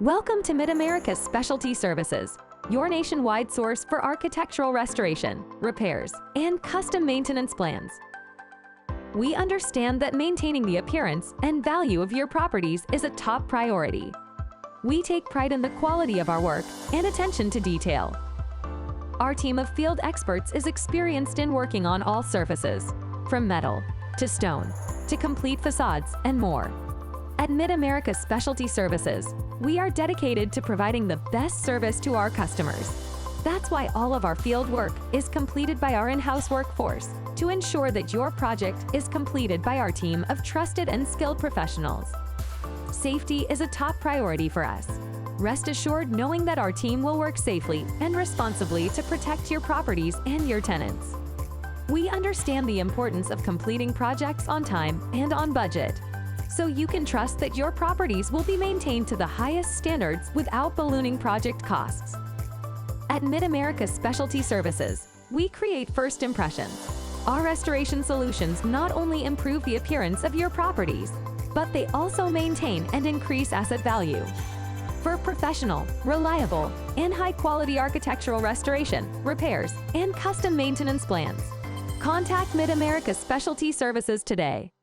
Welcome to Mid-America Specialty Services, your nationwide source for architectural restoration, repairs, and custom maintenance plans. We understand that maintaining the appearance and value of your properties is a top priority. We take pride in the quality of our work and attention to detail. Our team of field experts is experienced in working on all surfaces, from metal to stone to complete facades and more. At Mid-America Specialty Services, we are dedicated to providing the best service to our customers. That's why all of our field work is completed by our in-house workforce to ensure that your project is completed by our team of trusted and skilled professionals. Safety is a top priority for us. Rest assured knowing that our team will work safely and responsibly to protect your properties and your tenants. We understand the importance of completing projects on time and on budget, so you can trust that your properties will be maintained to the highest standards without ballooning project costs. At Mid-America Specialty Services, we create first impressions. Our restoration solutions not only improve the appearance of your properties, but they also maintain and increase asset value. For professional, reliable, and high-quality architectural restoration, repairs, and custom maintenance plans, contact Mid-America Specialty Services today.